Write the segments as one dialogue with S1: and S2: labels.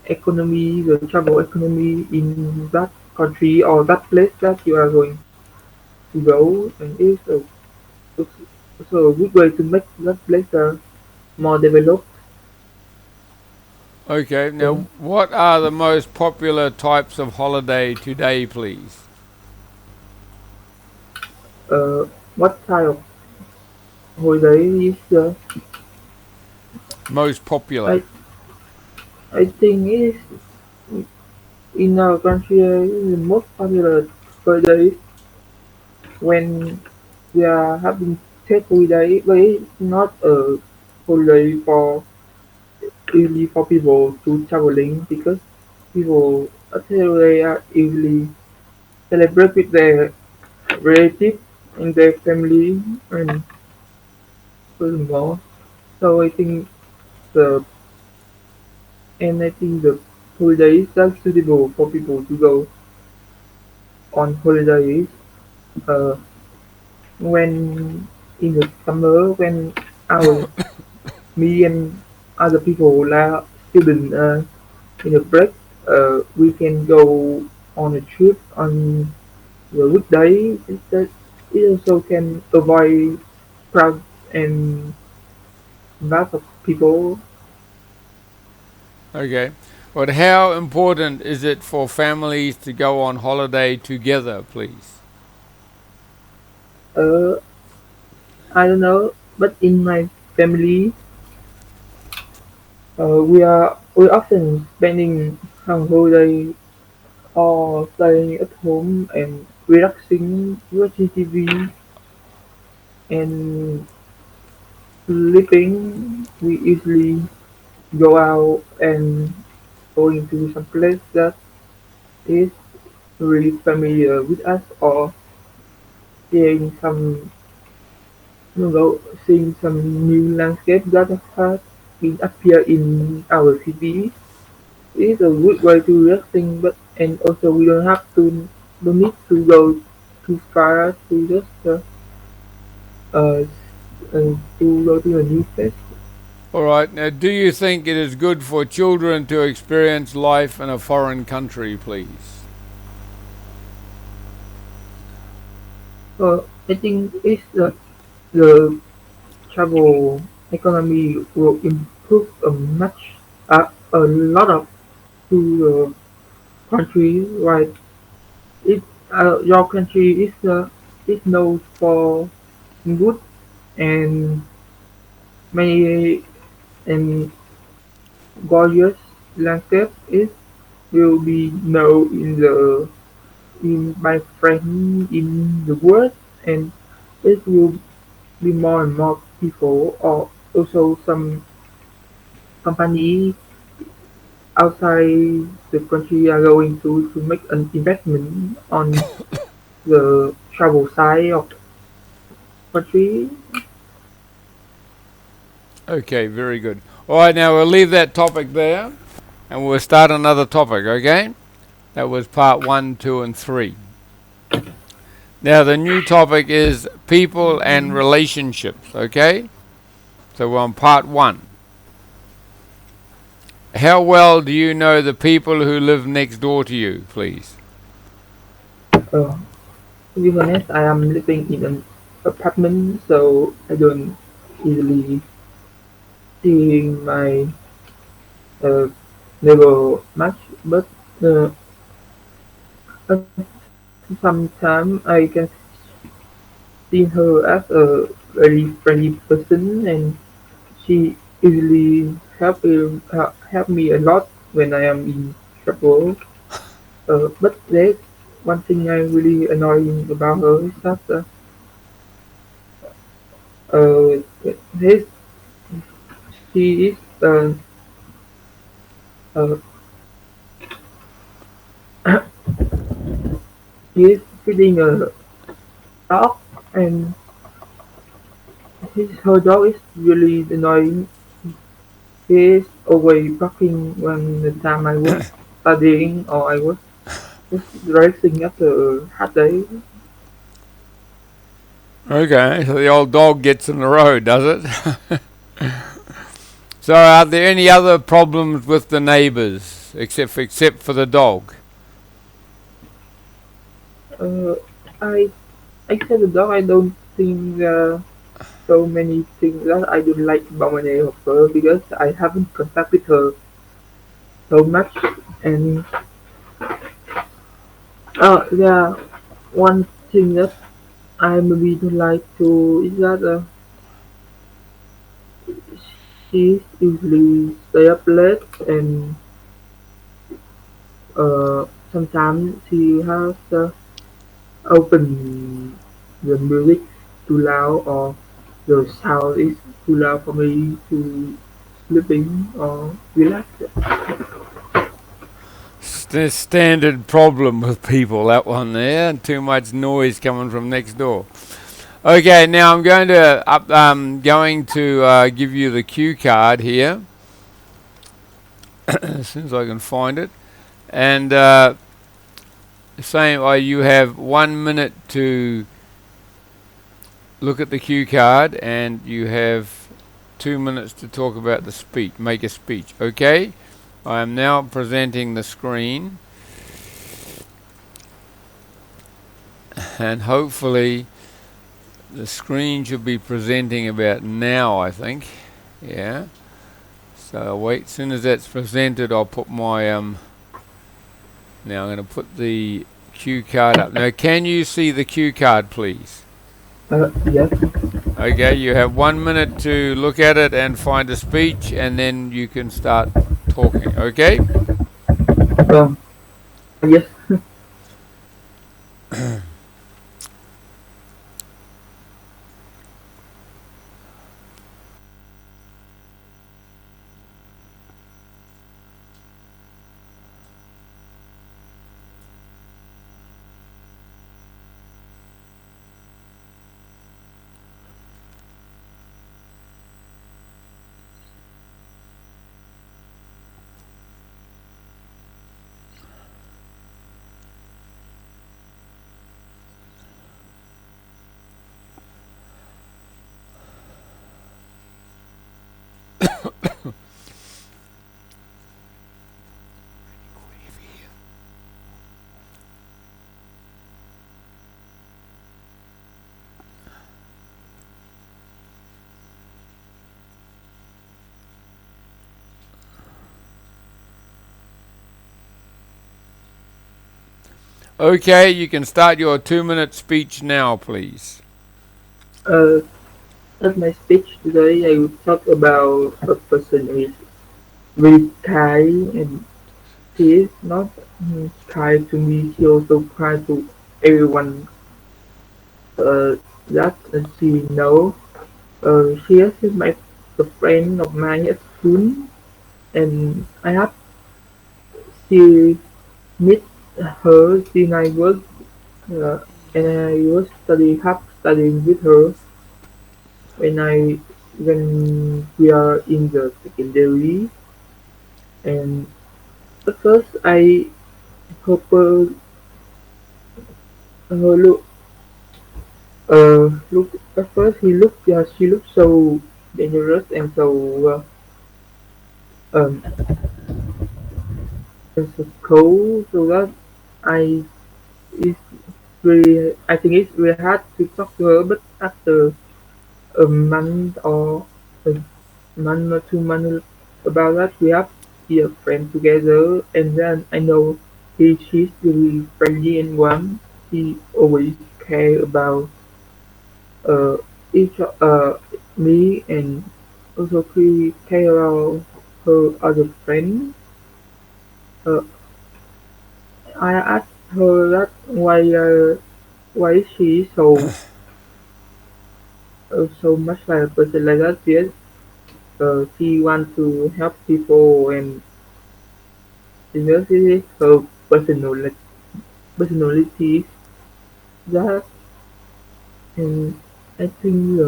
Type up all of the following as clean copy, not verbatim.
S1: economy, the travel economy in that country or that place that you are going to go, and also a good way to make that place more developed.
S2: Okay,
S1: Okay.
S2: now what are the most popular types of holiday today, please?
S1: What type of holiday is
S2: Most popular.
S1: I I think is in our country the most popular holiday when we are having tech holiday, but it's not a holiday for usually for people to traveling because people at the holiday are usually celebrate with their relatives and their family and furthermore. So the I think the holidays are suitable for people to go on holidays uh, when in the summer when our me and other people like students in a break we can go on a trip on the weekday instead it also can avoid crowd and lots of people.
S2: Okay. But how important is it for families to go on holiday together, please?
S1: uh, I don't know but in my family we often spending some holiday or staying at home and relaxing watching TV and sleeping. We usually go out and going to some place that is really familiar with us or seeing some you know seeing some new landscape that has been appear in our city. It is a good way to relaxing but and also we don't need to go too far to just uh, to go to a new place.
S2: All right. Now, do you think it is good for children to experience life in a foreign country, please?
S1: So I think it's the travel economy will improve a lot of to the country, right? It your country is known for good and many and gorgeous landscape. It will be known in by friends in the world, and it will be more and more people or also some company outside the country are going to make an investment on the travel side of country.
S2: Okay, very good. All right, now we'll leave that topic there and we'll start another topic, okay? That was part one, two, and three. Now, the new topic is people and relationships, okay? So we're on part one. How well do you know the people who live next door to you, please?
S1: Uh, to be honest, I am living in an apartment, so I don't easily see my uh, neighbor much. But uh, sometimes I can see her as a very friendly person, and she easily help me a lot when I am in trouble. But there's one thing I really annoying about her is that uh, his, she is uh, she is feeding a dog, and her dog is really annoying. He is always barking when the time I was studying or I was just relaxing after a hard day.
S2: Okay, so the old dog gets in the road, does it? So, are there any other problems with the neighbours except for the dog?
S1: Uh, I except the dog, I don't think so many things that I don't like about my neighbor because I haven't contact with her so much. And yeah, one thing that I maybe don't like to is that she usually stay up late and sometimes she has open the music too loud or the sound is too loud for me to sleeping or relax.
S2: Standard problem with people, that one there. Too much noise coming from next door. Okay, now I'm going to give you the cue card here as soon as I can find it, and same. You have 1 minute to look at the cue card, and you have 2 minutes to talk about the speech. Make a speech. Okay. I am now presenting the screen, and hopefully the screen should be presenting about now, I think. Yeah. So wait, as soon as that's presented, I'll put my now I'm going to put the cue card up. Now, can you see the cue card, please?
S1: Yes.
S2: Okay, you have 1 minute to look at it and find a speech, and then you can start talking. Okay?
S1: Um, yes.
S2: Okay, you can start your 2 minute speech now, please.
S1: Uh, at my speech today, I will talk about a person who is very kind and she is not kind to me. She also kind to everyone that she knows. She is my a friend of mine at school, and I have she meet her since I was uh, and I was studying with her when we are in the secondary. And at first I hope look look at first she looked so dangerous and um so cold so that I it's I think it's really hard to talk to her, but after a month or a month or 2 months about that we have be a friend together, and then I know she's really friendly and warm. She always care about uh each me, and also she care about her other friends. uh, I asked her that why is she so much like a person like that. Yes, she want to help people, and this is her personality that. And I think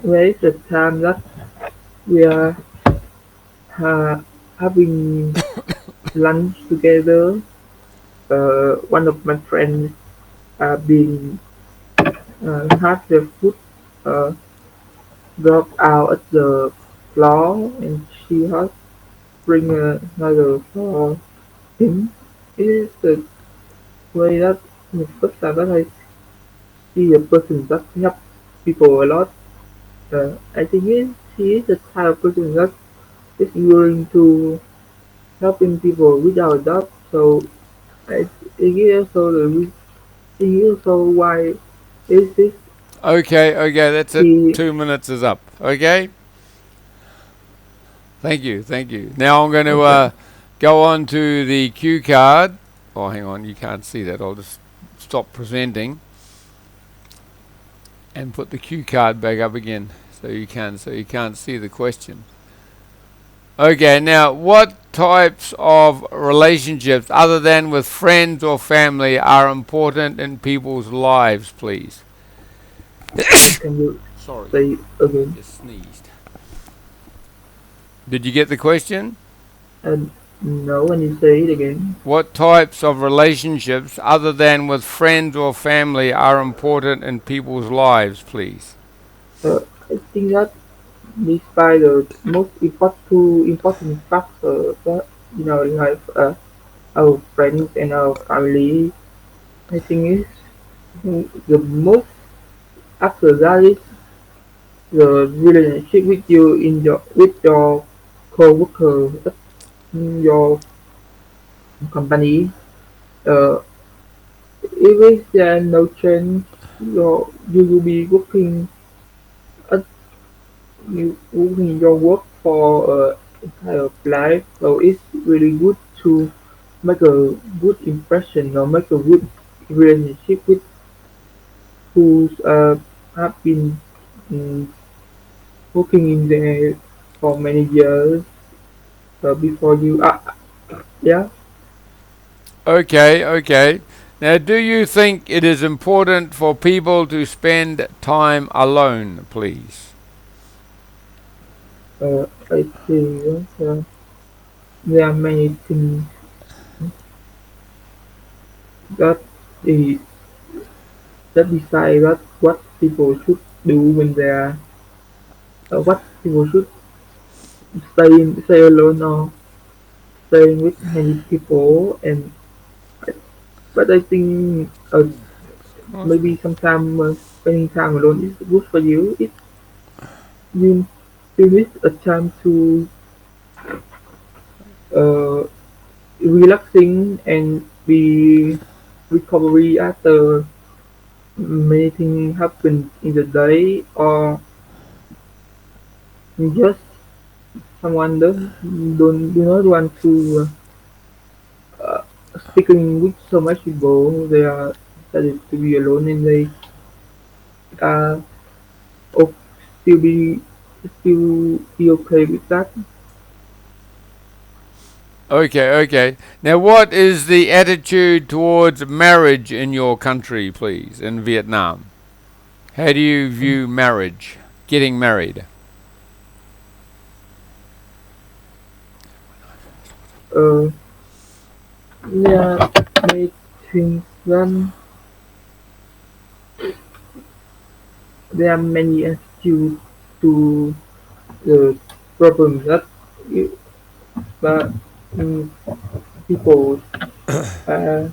S1: there is a time that we are having lunch together. One of my friends been have the food uh, dropped out at the floor and she has bring another for him. It is the way that the first time that I see a person that help people a lot. I think he is the type of person that is willing to helping people without a doubt. So I think he is also why is this
S2: Okay, okay, that's it.
S1: he
S2: 2 minutes is up. Okay? Thank you, thank you. Now I'm going to
S1: okay.
S2: go on to the cue card. Oh, hang on, you can't see that. I'll just stop presenting and put the cue card back up again so you can't see the question. Okay, now what types of relationships other than with friends or family are important in people's lives, please?
S1: Can you
S2: Sorry,
S1: say again?
S2: just sneezed. Did you get the question?
S1: And no, when you say it again,
S2: What types of relationships other than with friends or family are important in people's lives, please?
S1: I think that despite the most important factor that in our life, our friends and our family, I think is the most after that is the relationship with you in your co-worker in your company. Uh, if there are no change, you will be working at you working your work for entire life. So it's really good to make a good impression or make a good relationship with who have been mm, working in there for many years before you. Yeah.
S2: Okay, okay. Now, do you think it is important for people to spend time alone, please?
S1: I think there are many things that the that decide that what people should do when they are what people should stay alone or staying with many people and but I think maybe sometimes spending time alone is good for you. You you need a time to uh, relaxing and be recovery after many things happen in the day or just someone don't do not want to speaking with so much people. They are decided to be alone and they uh, oh, still be still be okay with that.
S2: Okay, okay. Now, what is the attitude towards marriage in your country, please, in Vietnam? How do you view marriage, getting married?
S1: Uh, yeah, many things. Then there are many attitudes to the problem that you, that mm, people uh,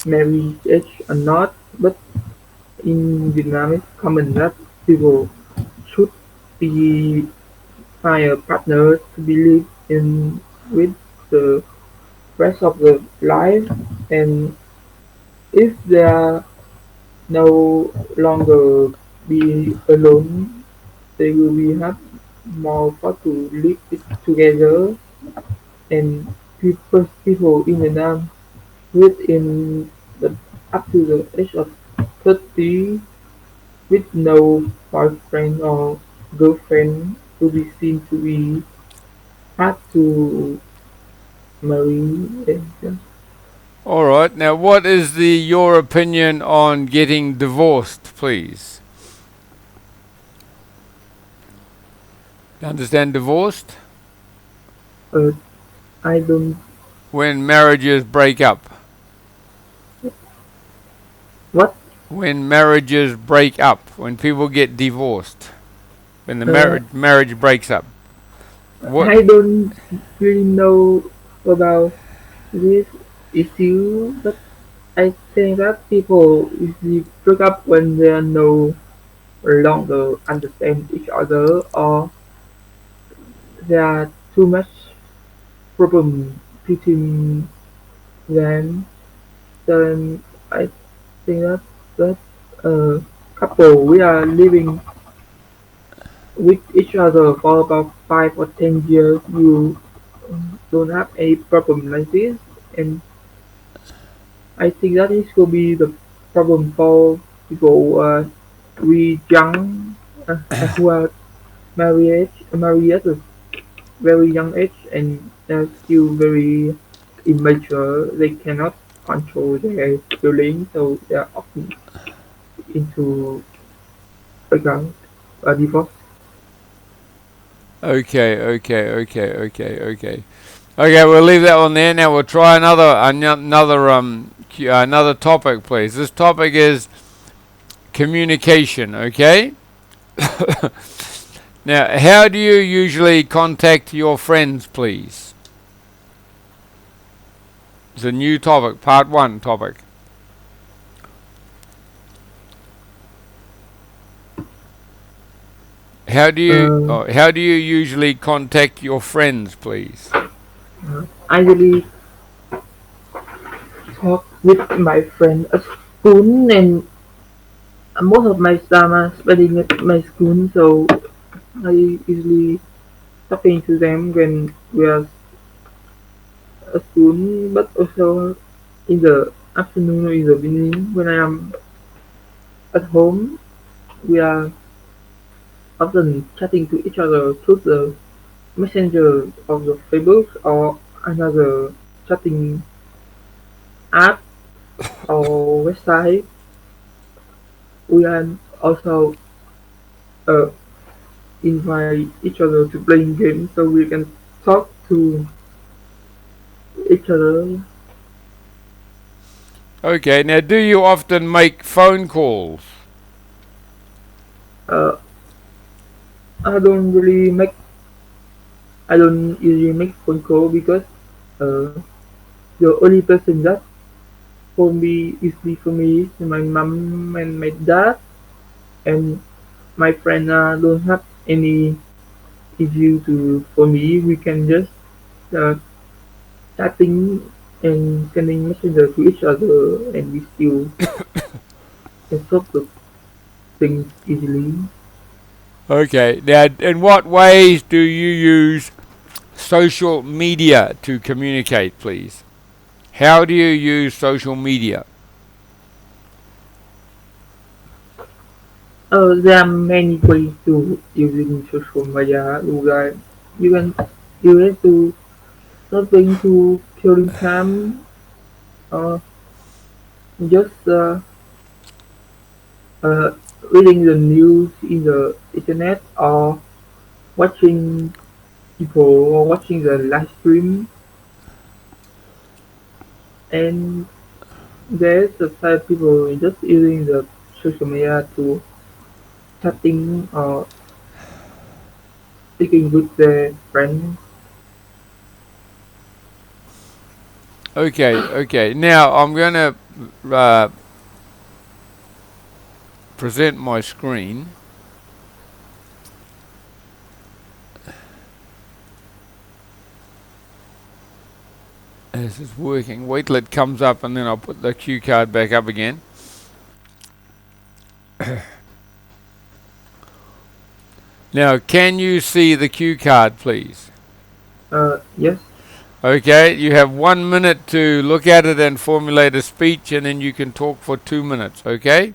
S1: marry age or not. But in Vietnam, it's common that people should be find a partner to be live in with the rest of the life, and if they are no longer be alone, they will be have more fun to live it together. And people in Vietnam within the up to the age of 30 with no boyfriend or girlfriend will be seen to be hard to marry. And,
S2: All right. Now, what is your opinion on getting divorced, please? You understand divorced?
S1: uh, I don't
S2: When marriages break up.
S1: what
S2: When marriages break up. When people get divorced. when the
S1: Uh,
S2: marriage breaks up? What?
S1: I don't really know about this issue, but I think that people usually break up when they are no longer understand each other or there are too much problem between them. Then I think that couple we are living with each other for about 5 or 10 years. You don't have any problem like this, and I think that is will be the problem for people we young who are married at a very young age and they're still very immature. They cannot control their feelings, so they are often into breakup or divorce.
S2: Okay, okay, okay, okay, okay. Okay, we'll leave that one there. Now we'll try another topic, please. This topic is communication. Okay. Now, how do you usually contact your friends, please? It's a new topic, part one topic.
S1: Uh,
S2: How do you usually contact your friends, please?
S1: I usually talk with my friend at school, and most of my time are spending at my school, so I usually talking to them when we are at school, but also in the afternoon or in the evening when I am at home. We are often chatting to each other through the messenger of the Facebook or another chatting app or website. We are also uh, invite each other to playing games so we can talk to each other.
S2: Okay, now do you often make phone calls?
S1: Uh, I don't really make I don't usually make phone call because uh, the only person that phone me usually for me is my mom and my dad, and my friend don't have any issue to for me. We can just uh, chatting and sending messages to each other, and we still can solve the things easily.
S2: Okay, now in what ways do you use social media to communicate, please? How do you use social media?
S1: There are many ways to using social media. You can use it to something to killing time, or just uh, reading the news in the internet, or watching people or watching the live stream. And there's a side of people just using the social media to chatting or speaking with their friends.
S2: Okay, okay. Now I'm going to uh, present my screen. This is working. Wait till it comes up and then I'll put the cue card back up again. Now, can you see the cue card, please?
S1: Yes.
S2: Okay, you have 1 minute to look at it and formulate a speech, and then you can talk for 2 minutes, okay?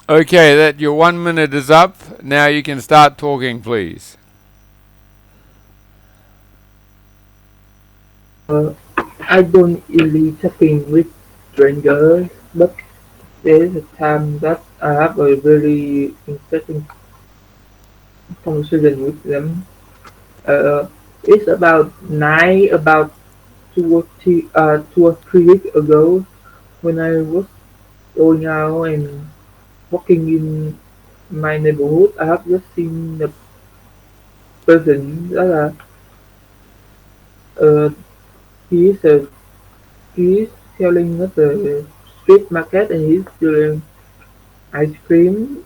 S2: Okay, that your 1 minute is up. Now you can start talking, please.
S1: Uh, I don't really talking with strangers, but there is a time that I have a very interesting conversation with them. Uh, it's about about 2 or 3 weeks ago when I was going out and walking in my neighborhood. I have just seen a person that uh, he is a he is selling at the street market and he's selling ice cream.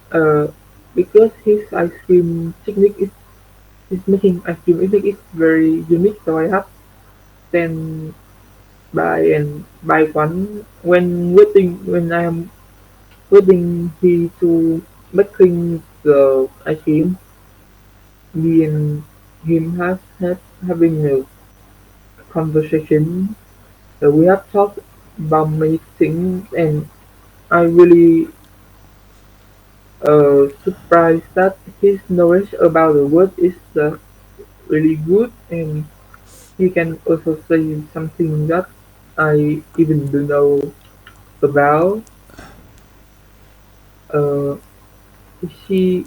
S1: Because his ice cream technique is making ice cream technique is very unique. So I have then buy one when I am waiting he to making the ice cream. Me and him have had having a conversation. We have talked about many things, and I really surprised that his knowledge about the word is really good, and he can also say something that I even don't know about. Uh, he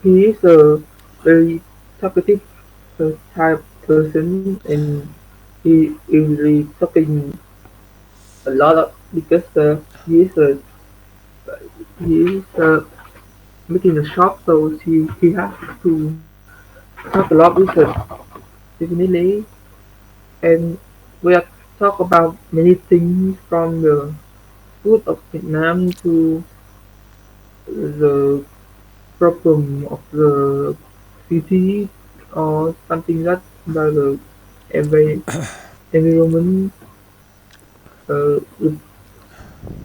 S1: is a very talkative type person, and he is really talking a lot of, because he is making a shop, so he has to talk a lot with us definitely, and we have talked about many things from the food of Vietnam to the problem of the city or something that about the envi- environment. The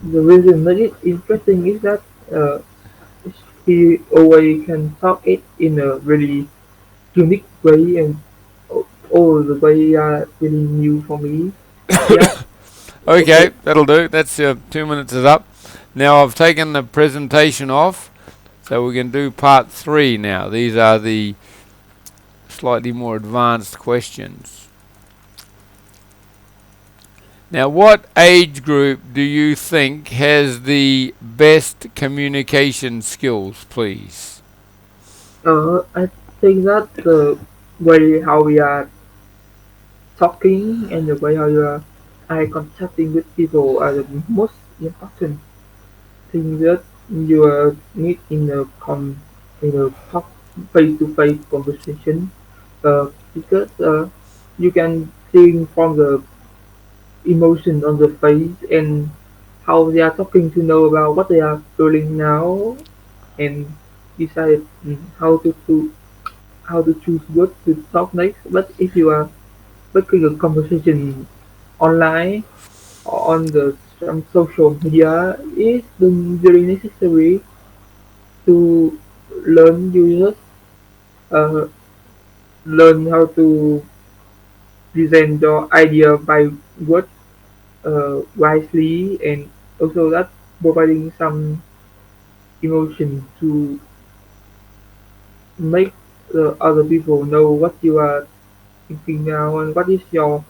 S1: reason that it's interesting is that uh, he always can talk it in a really unique way, and all the way are really new for me. Yeah,
S2: Okay,
S1: okay.
S2: that'll do. That's 2 minutes is up. Now I've taken the presentation off, so we can do part three now. These are the slightly more advanced questions. Now, what age group do you think has the best communication skills, please?
S1: I think that the way how we are talking and the way how you are eye contacting with people are the most important thing that you need in a talk face to face conversation. Because you can see from the emotion on the face and how they are talking to know about what they are feeling now, and decide how to choose what to talk next. But if you are making a conversation online or on the some social media, it's very necessary to learn users, uh, learn how to present your idea by word wisely, and also that providing some emotion to make the other people know what you are thinking now and what is your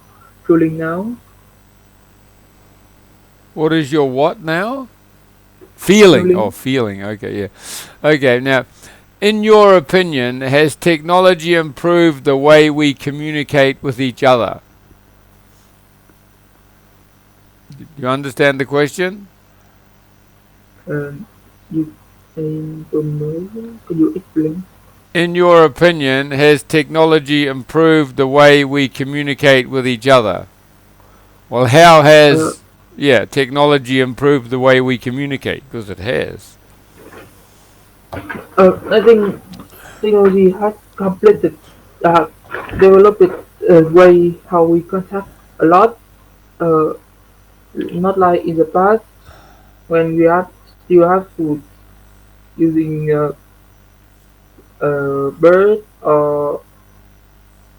S1: feeling now.
S2: What is your what now? Feeling. Oh,
S1: Feeling.
S2: feeling. Okay, yeah. Okay, now, in your opinion, has technology improved the way we communicate with each other? Do you understand the question?
S1: Um, you I don't know. Can you explain?
S2: In your opinion, has technology improved the way we communicate with each other? Well, how
S1: Uh,
S2: has, yeah, technology improved the way we communicate? Because it has.
S1: I think technology has completed, uh, developed way how we contact a lot. Uh, Not like in the past when we have still have to using bird or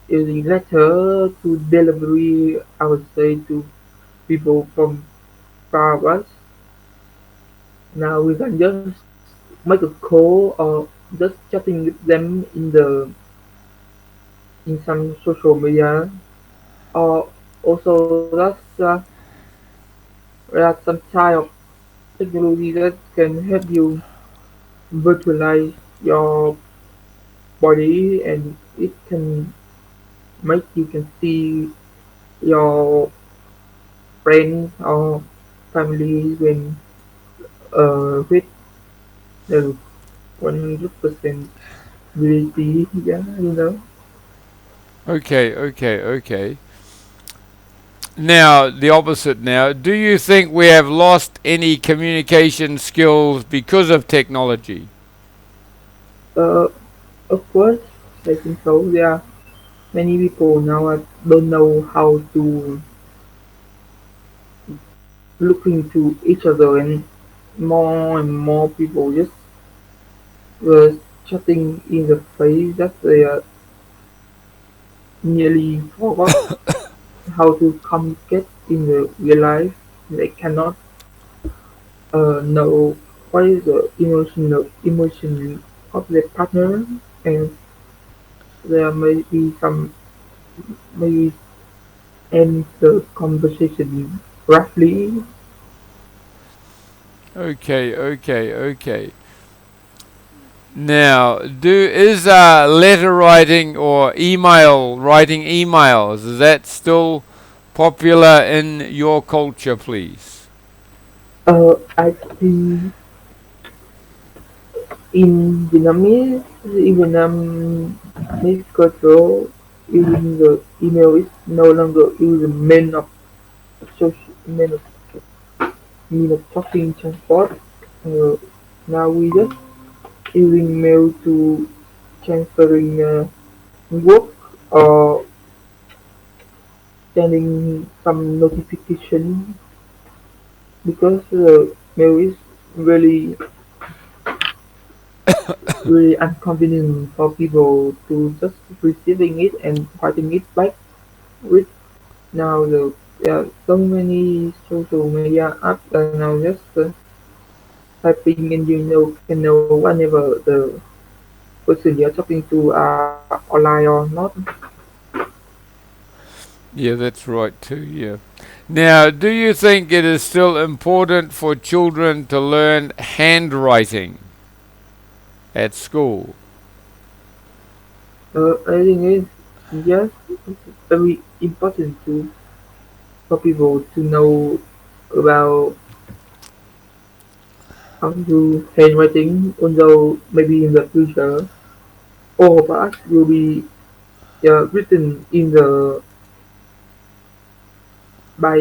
S1: using letter to delivery. I would say to people from far away. Now we can just make a call or just chatting with them in some social media. Or also there's some type of technology that can help you virtualize your body, and it can make you can see your friends or family when with the 100% ability. Yeah, you know.
S2: Okay, okay, okay. Now, the opposite now. Do you think we have lost any communication skills because of technology?
S1: Uh, of course, I think so. There are many people now that don't know how to look into each other, and more people just chatting in the face that they nearly forgot how to communicate in the real life. They cannot know what is the emotion of their partner, and there may be some maybe end the conversation roughly.
S2: Okay, okay, okay. Now, is letter writing or email writing emails, is that still popular in your culture, please?
S1: I think in Vietnamese culture, using the email is no longer used main of mean of talking transport. Uh, Now we just using mail to transferring work or sending some notification, because mail is really really inconvenient for people to just receiving it and writing it back with. Now there are so many social media apps that now just typing, and can know whenever the person you're talking to are online or not.
S2: Yeah, that's right too, yeah. Now, do you think it is still important for children to learn handwriting at school?
S1: I think yes, it's very important to for people to know about how to do handwriting, although maybe in the future all of us will be written in the by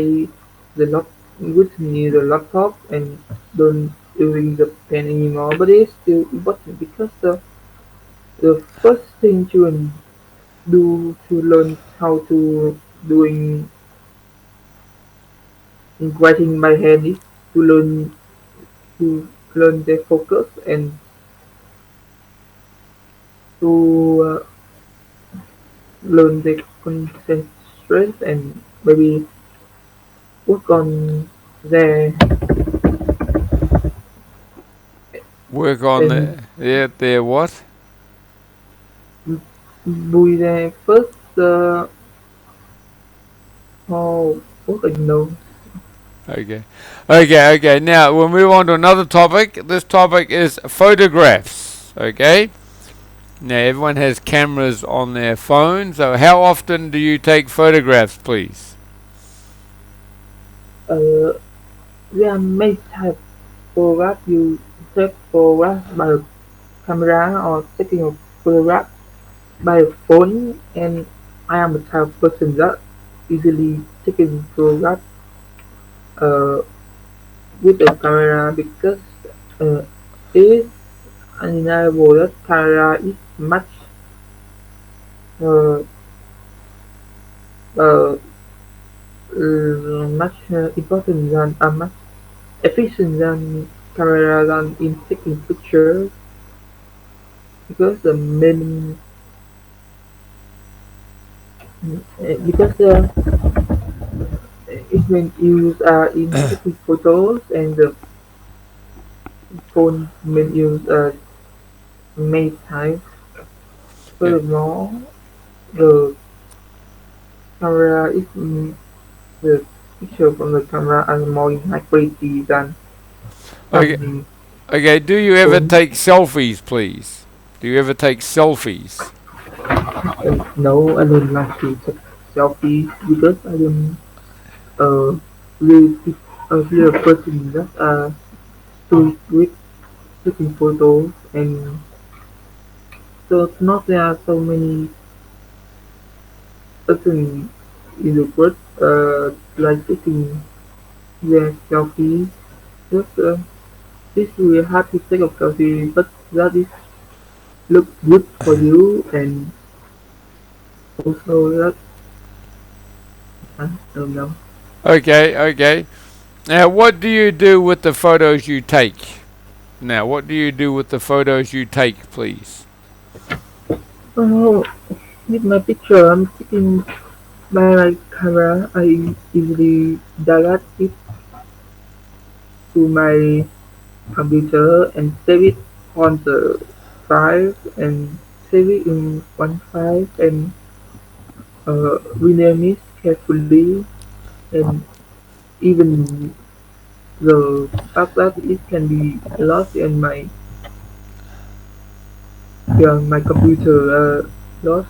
S1: the lap written in the laptop and don't using the pen anymore. But it's still important because the first thing children do to learn how to doing writing by hand is to learn their focus and to learn their concentration, and maybe work on their
S2: Work on
S1: and
S2: their what?
S1: do their first what I know.
S2: Okay. Okay, okay. Now we'll move on to another topic. This topic is photographs. Okay? Now everyone has cameras on their phone, so how often do you take photographs, please?
S1: Uh, there are many types photograph. You take photograph by a camera or taking a photograph by a phone, and I am the type of person that easily taking photograph uh, with a camera, because uh, it is undeniable that camera is uh, uh, much important than much efficient than camera than in taking pictures, because the main because it when used in taking photos, and phone been used many times.
S2: Yeah.
S1: Furthermore, the camera is the picture from the camera are more in high quality than
S2: Okay.
S1: some
S2: Okay. Do you ever
S1: phone.
S2: take selfies, please? Do you ever take selfies?
S1: No, I don't like to take selfies because I don't uh really feel a person that to with taking photos and so not there are so many person in the world like taking their selfies. Just it's really hard to take a selfie, but that is look good for you and also that I don't know.
S2: Okay. Okay. Now, what do you do with the photos you take? Now, what do you do with the photos you take, please?
S1: Oh, with my picture, I'm taking by my camera. I easily delete it to my computer and save it on the file and save it in one file and rename it carefully and even the fact that it can be lost in my yeah, my computer lost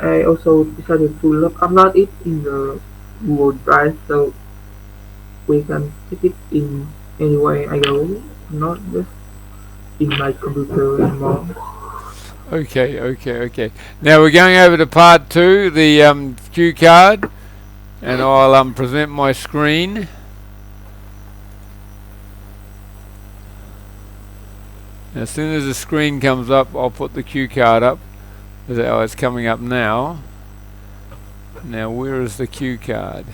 S1: I also decided to upload it in the Google Drive so we can take it in anywhere I go, not just in my computer anymore.
S2: Okay, okay, okay. Now we're going over to part two, the cue card, and I'll present my screen. As soon as the screen comes up, I'll put the cue card up. Oh, it's coming up now. Now, where is the cue card?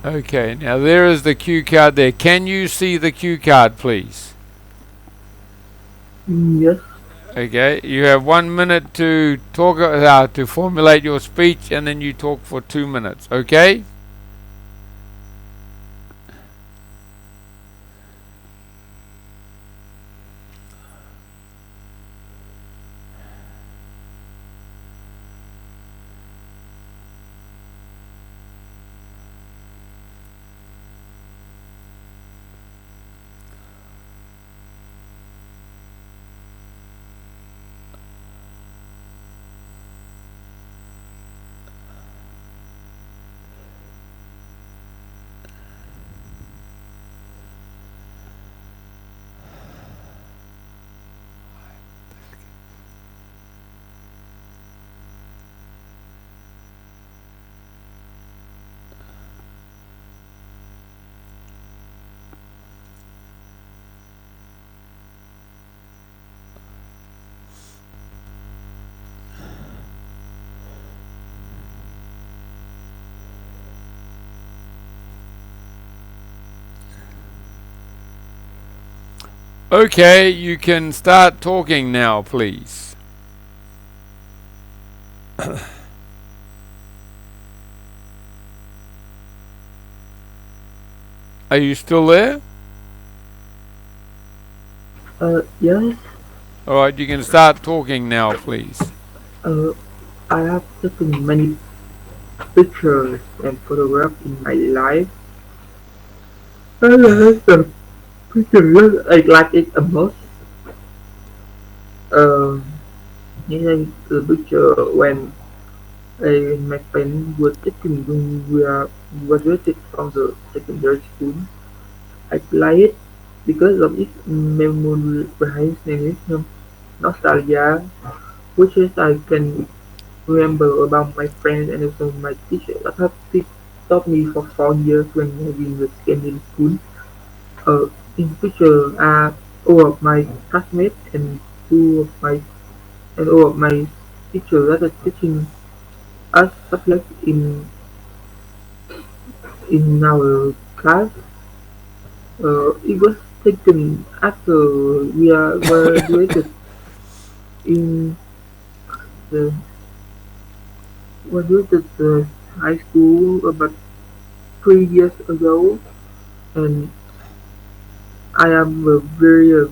S2: Okay, now there is the cue card there. Can you see the cue card, please?
S1: Yes.
S2: Okay, you have 1 minute to talk, to formulate your speech, and then you talk for 2 minutes. Okay? Okay, you can start talking now, please. Are you still there?
S1: Yes.
S2: Alright, you can start talking now, please.
S1: Uh, I have taken many pictures and photographs in my life. And the picture that I like it the most. Um, is the picture when my friend was taken when we are graduated from the secondary school. I like it because of its memorization, nostalgia, which is I can remember about my friends and also my teacher that have taught me for 4 years when I was in the secondary school. In picture are all of my classmates and two of my and all of my teachers that are teaching us subjects in our class. It was taken after we are graduated in the graduated high school about 3 years ago. and I am a very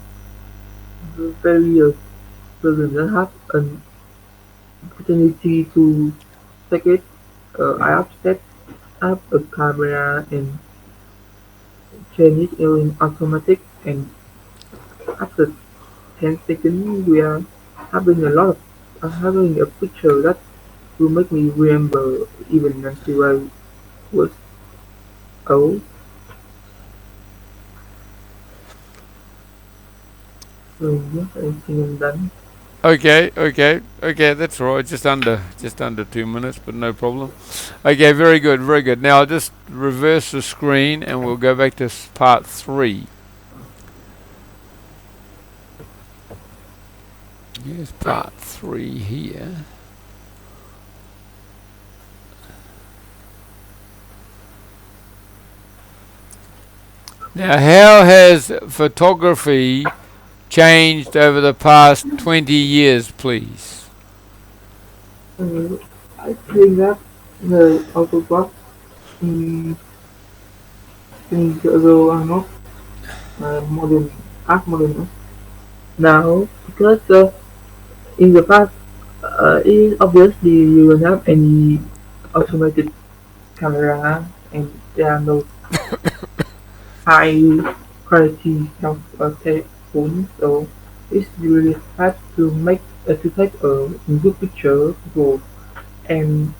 S1: person that have an opportunity to take it. I have set up a camera and change it in automatic, and after 10 seconds we are having a lot of having a picture that will make me remember even until I was old. So yes, I think I'm done.
S2: Okay, okay, okay. That's all right. Just under 2 minutes, but no problem. Okay, very good, very good. Now I'll just reverse the screen, and we'll go back to part 3. Here's part 3 here. Now, how has photography changed over the past 20 years, please?
S1: Uh, I think that the autograph um, things are not modern as modern now because in the past obviously you don't have any automated camera and there are no high quality of phone, so it's really hard to take a good picture go. And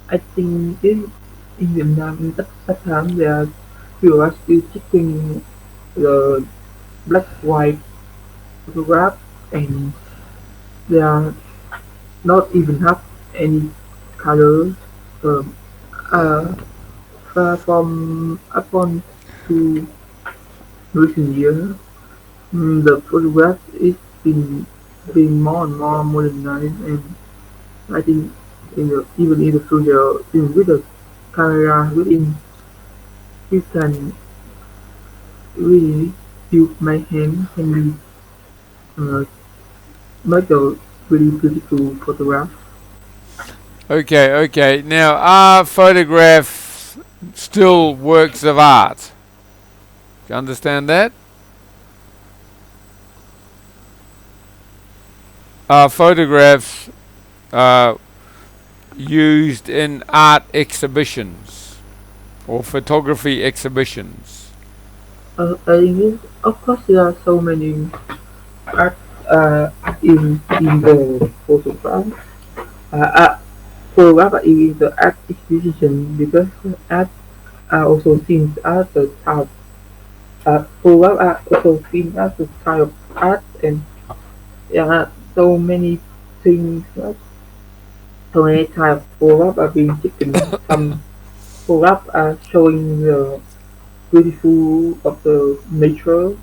S1: I think in Vietnam that time there you are still taking the black white photograph, and they are not even have any color. Um, uh, from upon to recent years, the photograph is been being more and more modernized, and I think even in the future, even with the camera within, you can really use my hand can be uh, make a really beautiful photograph.
S2: Okay, okay. Now, are photographs still works of art? Do you understand that? Are photographs uh, used in art exhibitions or photography exhibitions?
S1: I think of course there are so many art in the photograph. Photograph are in the art exhibition because art are also seen as a type. Photograph are also seen as a type of art, and there are so many things. So many types of photograph are being taken. Some photographs are showing the beautiful of the nature,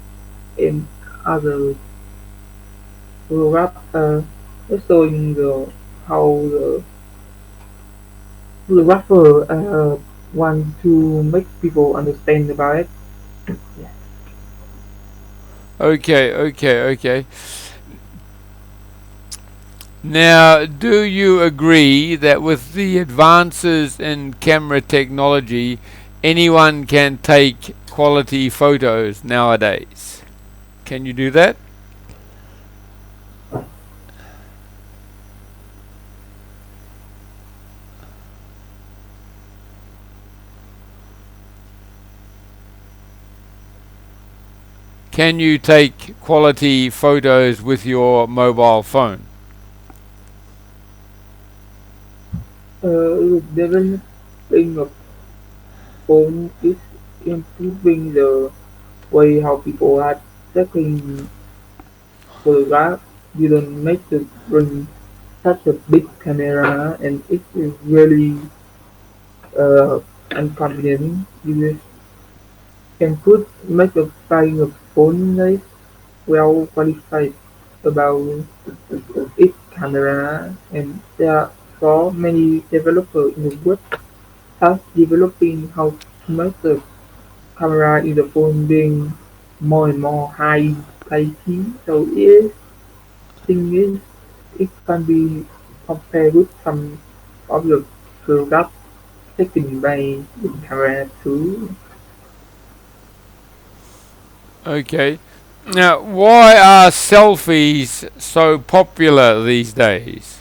S1: and other photographs are showing the how the photographer want to make people understand about it. Yeah.
S2: Okay, okay, okay. Now, do you agree that with the advances in camera technology, anyone can take quality photos nowadays? Can you do that? Can you take quality photos with your mobile phone?
S1: Developing of phone is improving the way how people are taking photographs. You don't make to bring such a big camera, and it is really inconvenient. You can put make a buying a phone like well qualified about its camera, and there are so many developers in the world are developing how to make the camera in the phone being more and more high quality. So it thing is it can be compared with some of the photographs taken by the camera too.
S2: Okay. Now, why are selfies so popular these days?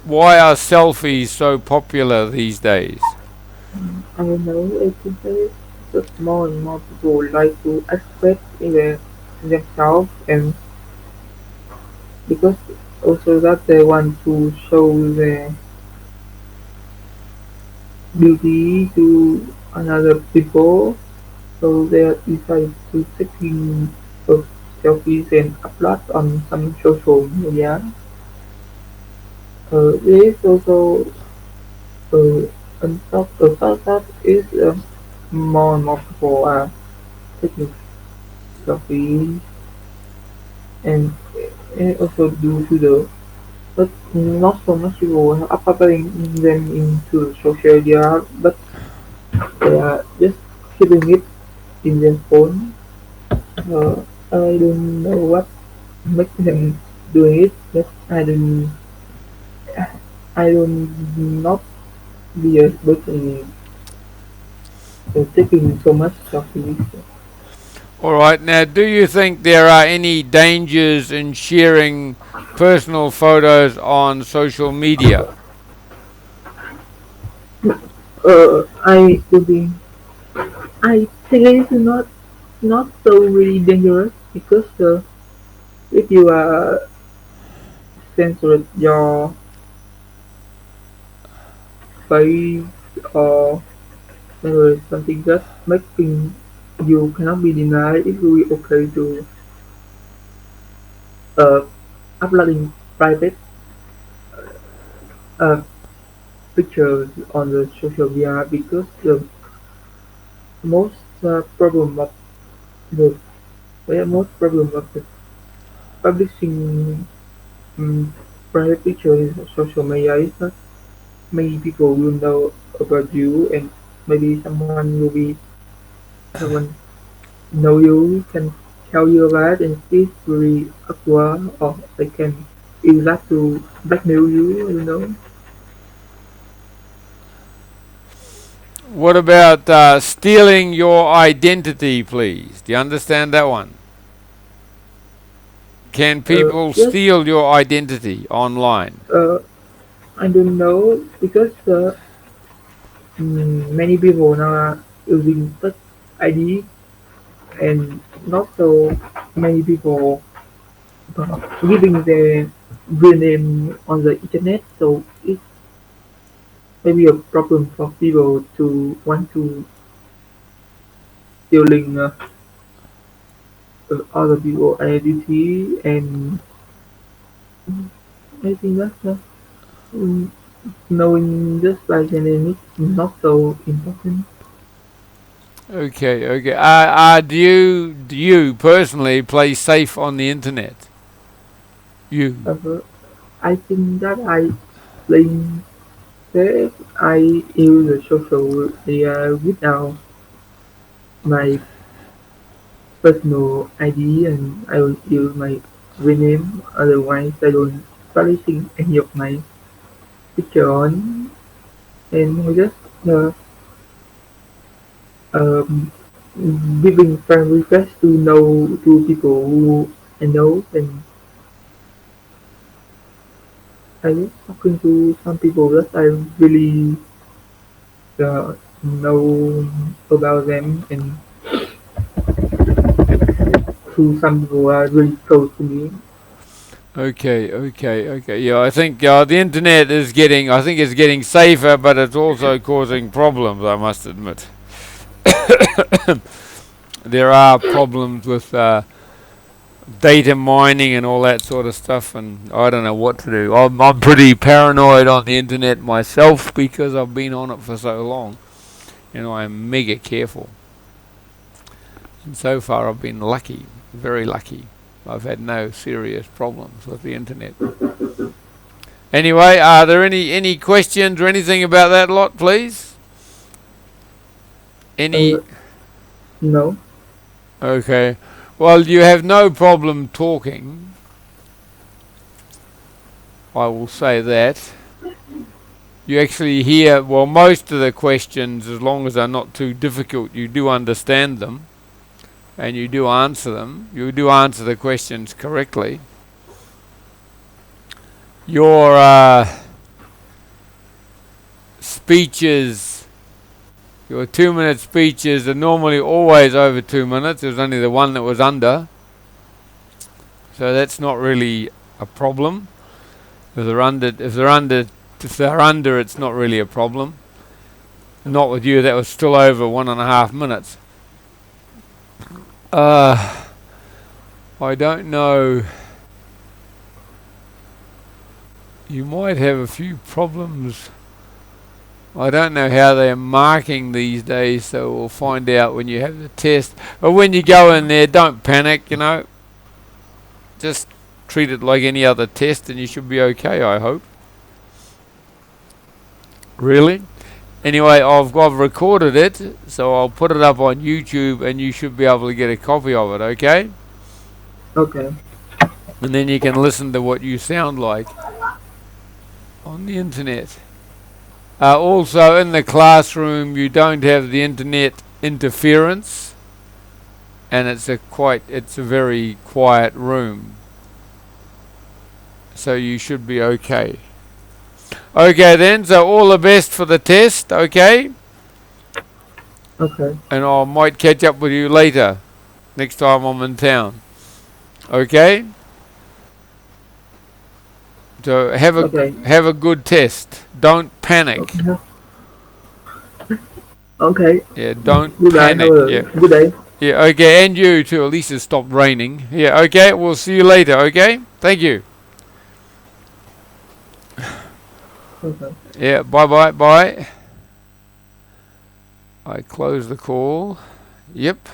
S2: Why are selfies so popular these days?
S1: I don't know. I think that it's just more and more people like to express themselves, and because also that they want to show their beauty to another people, so they decide to taking those selfies and upload on some social media. There is also on top of that is more and more people are taking selfies, and also due to the but not so much people are uploading them into social media, but they are just keeping it in their phone. Uh, I don't know what makes them doing it, but I don't not be a person taking so much selfies.
S2: All right. Now, do you think there are any dangers in sharing personal photos on social media?
S1: To be, I think it's not so really dangerous because if you censor your face or something that making you cannot be denied, it will be okay to uh, uploading private uh, pictures on the social media because the most problem of the most problem of the publishing um, private pictures on social media is that many people will know about you, and maybe someone know you can tell you about, and it's really awkward, or they can use that to blackmail you.
S2: What about stealing your identity, please? Do you understand that one? Can people
S1: Yes,
S2: steal your identity online?
S1: uh, I don't know because many people now are using touch ID, and not so many people giving their real name on the internet, so it may be a problem for people to want to stealing other people's identity, and I think that's mm, knowing just like the name is not so important.
S2: Okay, okay. Do you personally play safe on the internet? You.
S1: Uh, I think that I playing safe. I use the social media without my personal ID, and I will use my real name. Otherwise, I don't publishing any of my picture on, and I just um, giving friend request to know to people who I know, and I was talking to some people that I really know about them, and to some people who are really close to me.
S2: Okay, okay, okay. Yeah, I think the internet is getting. I think it's getting safer, but it's also causing problems. I must admit, there are problems with data mining and all that sort of stuff, and I don't know what to do. I'm pretty paranoid on the internet myself because I've been on it for so long. I'm mega careful, and so far I've been lucky, very lucky. I've had no serious problems with the internet. Anyway, are there any questions or anything about that lot, please?
S1: Uh,
S2: Any?
S1: no,
S2: Okay. Well, you have no problem talking. I will say that. You actually hear, well, most of the questions, as long as they're not too difficult, you do understand them. and you do answer them, you do answer the questions correctly, your speeches, your 2-minute speeches are normally always over 2 minutes. There's only the one that was under, so that's not really a problem. If they're under, it's not really a problem. Not with you. That was still over 1.5 minutes. I don't know. You might have a few problems. I don't know how they're marking these days, so we'll find out when you have the test. But when you go in there, don't panic, Just treat it like any other test and you should be okay, I hope. Really? Anyway, I've recorded it, so I'll put it up on YouTube and you should be able to get a copy of it, okay?
S1: Okay.
S2: And then you can listen to what you sound like on the internet. Also, in the classroom, you don't have the internet interference, and it's a very quiet room, so you should be okay. Okay then, so all the best for the test, okay?
S1: Okay.
S2: And I might catch up with you later, next time I'm in town. Okay? So have a good test. Don't panic.
S1: Okay. Okay.
S2: Yeah, don't
S1: Goodbye.
S2: panic.
S1: Have a
S2: Yeah.
S1: good day.
S2: Yeah, okay, and you too. At least it stopped raining. Yeah, okay, we'll see you later, okay? Thank you.
S1: Okay.
S2: Yeah, bye. I close the call. Yep.